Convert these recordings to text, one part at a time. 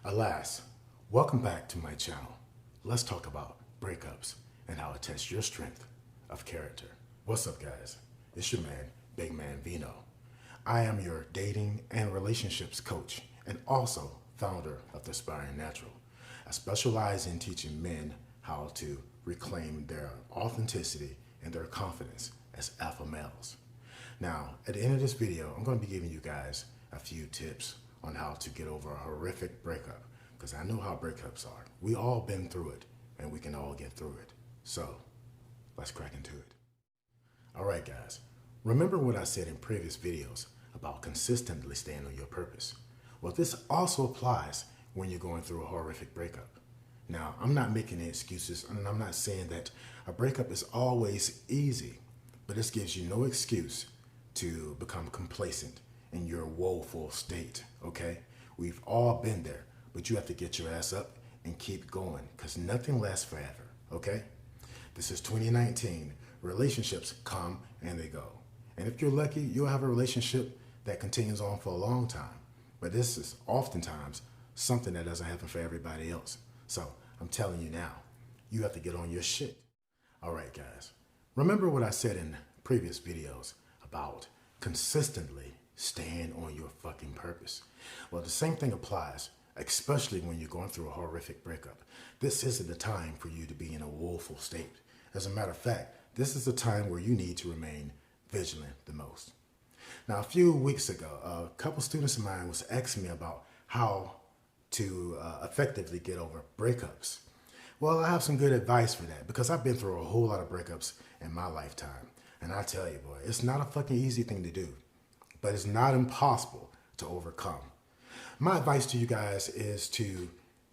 Alas, welcome back to my channel. Let's talk about breakups and how it tests your strength of character. What's up, guys? It's your man, Big Man Vino. I am your dating and relationships coach and also founder of The Aspiring Natural. I specialize in teaching men how to reclaim their authenticity and their confidence as alpha males. Now, at the end of this video, I'm going to be giving you guys a few tips on how to get over a horrific breakup, because I know how breakups are. We all been through it, and we can all get through it. So, let's crack into it. All right, guys. Remember what I said in previous videos about consistently staying on your purpose? Well, this also applies when you're going through a horrific breakup. Now, I'm not making any excuses, and I'm not saying that a breakup is always easy, but this gives you no excuse to become complacent in your woeful state, okay? We've all been there, but you have to get your ass up and keep going, because nothing lasts forever, okay? This is 2019. Relationships come and they go. And if you're lucky, you'll have a relationship that continues on for a long time. But this is oftentimes something that doesn't happen for everybody else. So I'm telling you now, you have to get on your shit. All right, guys. Remember what I said in previous videos about consistently staying on your fucking purpose. Well, the same thing applies, especially when you're going through a horrific breakup. This isn't the time for you to be in a woeful state. As a matter of fact, this is the time where you need to remain vigilant the most. Now, a few weeks ago, a couple students of mine was asking me about how to effectively get over breakups. Well, I have some good advice for that, because I've been through a whole lot of breakups in my lifetime. And I tell you, boy, it's not a fucking easy thing to do, but it's not impossible to overcome. My advice to you guys is to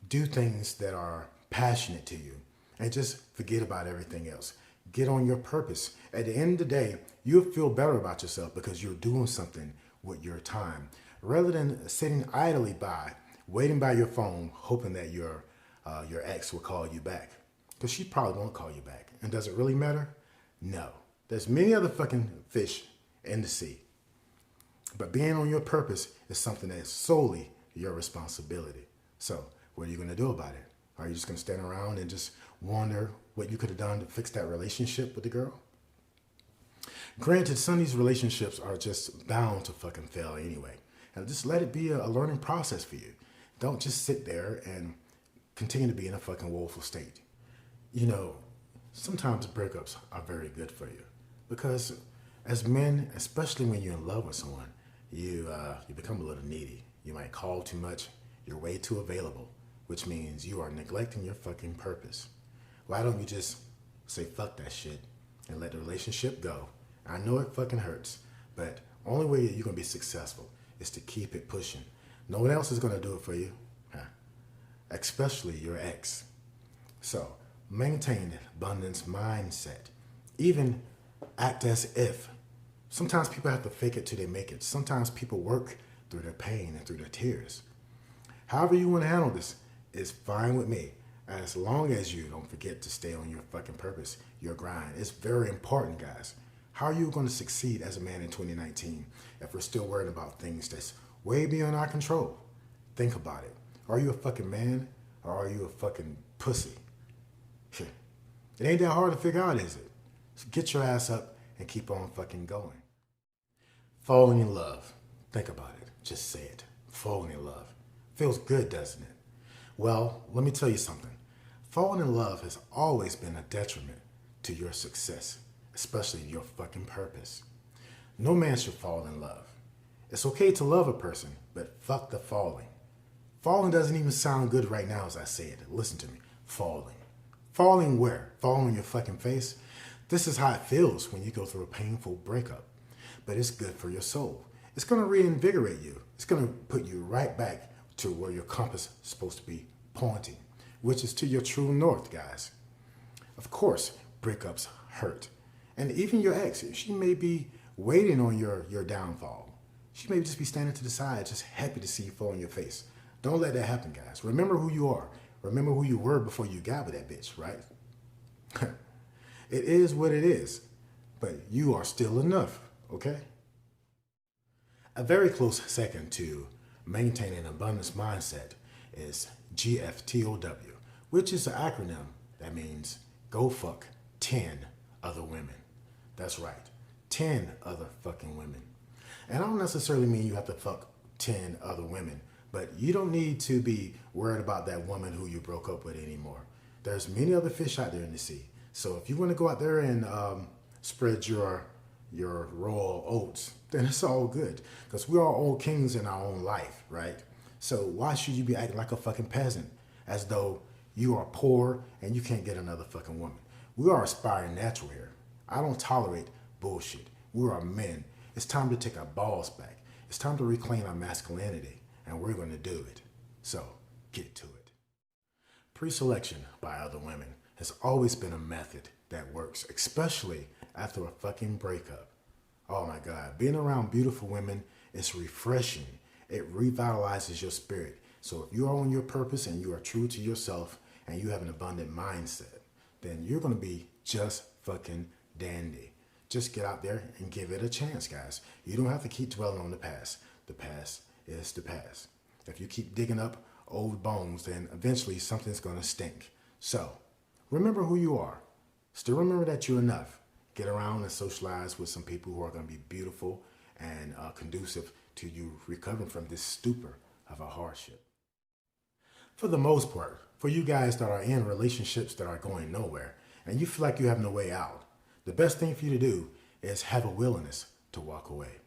do things that are passionate to you and just forget about everything else. Get on your purpose. At the end of the day, you'll feel better about yourself because you're doing something with your time, rather than sitting idly by, waiting by your phone, hoping that your ex will call you back, because she probably won't call you back. And does it really matter? No. There's many other fucking fish in the sea. But being on your purpose is something that is solely your responsibility. So what are you going to do about it? Are you just going to stand around and just wonder what you could have done to fix that relationship with the girl? Granted, some of these relationships are just bound to fucking fail anyway. And just let it be a learning process for you. Don't just sit there and continue to be in a fucking woeful state. You know, sometimes breakups are very good for you, because as men, especially when you're in love with someone, you become a little needy. You might call too much. You're way too available, which means you are neglecting your fucking purpose. Why don't you just say fuck that shit and let the relationship go? I know it fucking hurts, but only way you're going to be successful is to keep it pushing. No one else is going to do it for you, especially your ex. So maintain the abundance mindset. Even act as if. Sometimes people have to fake it till they make it. Sometimes people work through their pain and through their tears. However you want to handle this is fine with me, as long as you don't forget to stay on your fucking purpose, your grind. It's very important, guys. How are you going to succeed as a man in 2019 if we're still worried about things that's way beyond our control? Think about it. Are you a fucking man, or are you a fucking pussy? It ain't that hard to figure out, is it? So get your ass up and keep on fucking going. Falling in love. Think about it. Just say it. Falling in love. Feels good, doesn't it? Well, let me tell you something. Falling in love has always been a detriment to your success, especially your fucking purpose. No man should fall in love. It's okay to love a person, but fuck the falling. Falling doesn't even sound good right now as I say it. Listen to me. Falling. Falling where? Falling on your fucking face? This is how it feels when you go through a painful breakup. But it's good for your soul. It's going to reinvigorate you. It's going to put you right back to where your compass is supposed to be pointing, which is to your true north, guys. Of course, breakups hurt. And even your ex, she may be waiting on your downfall. She may just be standing to the side, just happy to see you fall on your face. Don't let that happen, guys. Remember who you are. Remember who you were before you got with that bitch, right? It is what it is, but you are still enough, okay? A very close second to maintaining an abundance mindset is GFTOW, which is an acronym that means go fuck 10 other women. That's right, 10 other fucking women. And I don't necessarily mean you have to fuck 10 other women, but you don't need to be worried about that woman who you broke up with anymore. There's many other fish out there in the sea. So if you want to go out there and spread your royal oats, then it's all good. Because we are all kings in our own life, right? So why should you be acting like a fucking peasant as though you are poor and you can't get another fucking woman? We are aspiring natural here. I don't tolerate bullshit. We are men. It's time to take our balls back. It's time to reclaim our masculinity, and we're going to do it. So get to it. Pre-selection by other women has always been a method that works, especially after a fucking breakup. Oh my God, being around beautiful women is refreshing. It revitalizes your spirit. So if you are on your purpose and you are true to yourself and you have an abundant mindset, then you're going to be just fucking dandy. Just get out there and give it a chance, guys. You don't have to keep dwelling on the past. The past is the past. If you keep digging up old bones, then eventually something's going to stink. So remember who you are. Still remember that you're enough. Get around and socialize with some people who are going to be beautiful and conducive to you recovering from this stupor of a hardship. For the most part, for you guys that are in relationships that are going nowhere and you feel like you have no way out, the best thing for you to do is have a willingness to walk away.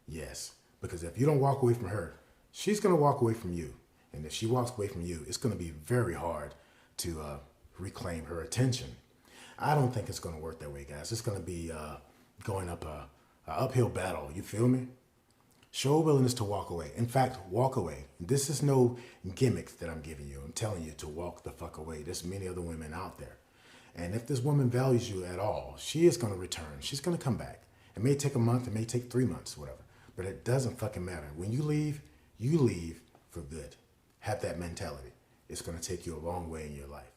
Yes, because if you don't walk away from her, she's going to walk away from you. And if she walks away from you, it's going to be very hard to reclaim her attention. I don't think it's going to work that way, guys. It's going to be going up a uphill battle. You feel me? Show a willingness to walk away. In fact, walk away. This is no gimmick that I'm giving you. I'm telling you to walk the fuck away. There's many other women out there. And if this woman values you at all, she is going to return. She's going to come back. It may take a month. It may take 3 months, whatever. But it doesn't fucking matter. When you leave for good. Have that mentality. It's going to take you a long way in your life.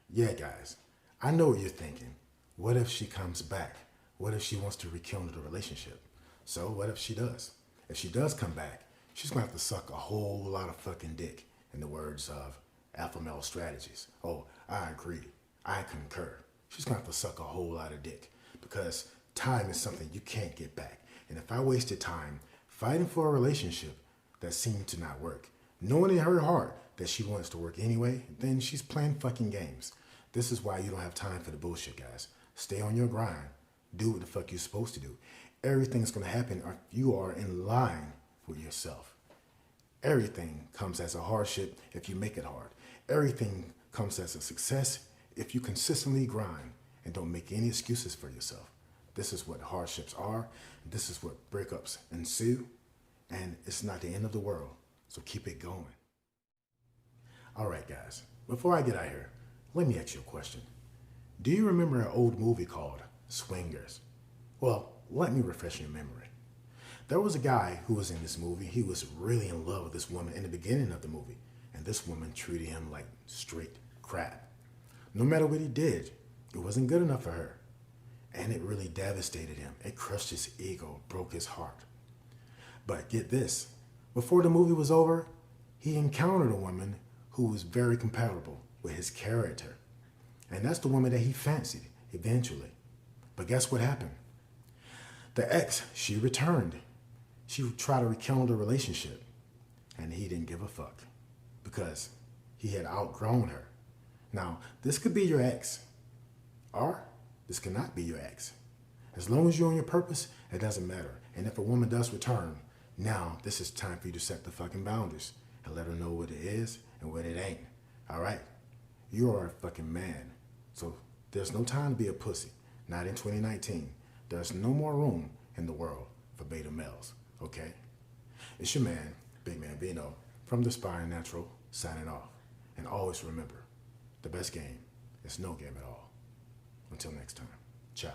Yeah, guys. I know what you're thinking. What if she comes back? What if she wants to rekindle the relationship? So what if she does? If she does come back, she's going to have to suck a whole lot of fucking dick, in the words of alpha male strategies. Oh, I agree. I concur. She's going to have to suck a whole lot of dick because time is something you can't get back. And if I wasted time fighting for a relationship that seemed to not work, knowing in her heart that she wants to work anyway, then she's playing fucking games. This is why you don't have time for the bullshit, guys. Stay on your grind. Do what the fuck you're supposed to do. Everything's going to happen if you are in line with yourself. Everything comes as a hardship if you make it hard. Everything comes as a success if you consistently grind and don't make any excuses for yourself. This is what hardships are. This is what breakups ensue. And it's not the end of the world. So keep it going. All right, guys. Before I get out of here, let me ask you a question. Do you remember an old movie called Swingers? Well, let me refresh your memory. There was a guy who was in this movie. He was really in love with this woman in the beginning of the movie. And this woman treated him like straight crap. No matter what he did, it wasn't good enough for her. And it really devastated him. It crushed his ego, broke his heart. But get this, before the movie was over, he encountered a woman who was very compatible with his character. And that's the woman that he fancied eventually. But guess what happened? The ex, she returned. She tried to rekindle the relationship. And he didn't give a fuck because he had outgrown her. Now, this could be your ex, or this cannot be your ex. As long as you're on your purpose, it doesn't matter. And if a woman does return, now this is time for you to set the fucking boundaries and let her know what it is and what it ain't. All right? You are a fucking man. So there's no time to be a pussy. Not in 2019. There's no more room in the world for beta males. Okay? It's your man, Big Man Vino, from the Aspiring Natural, signing off. And always remember, the best game is no game at all. Until next time, ciao.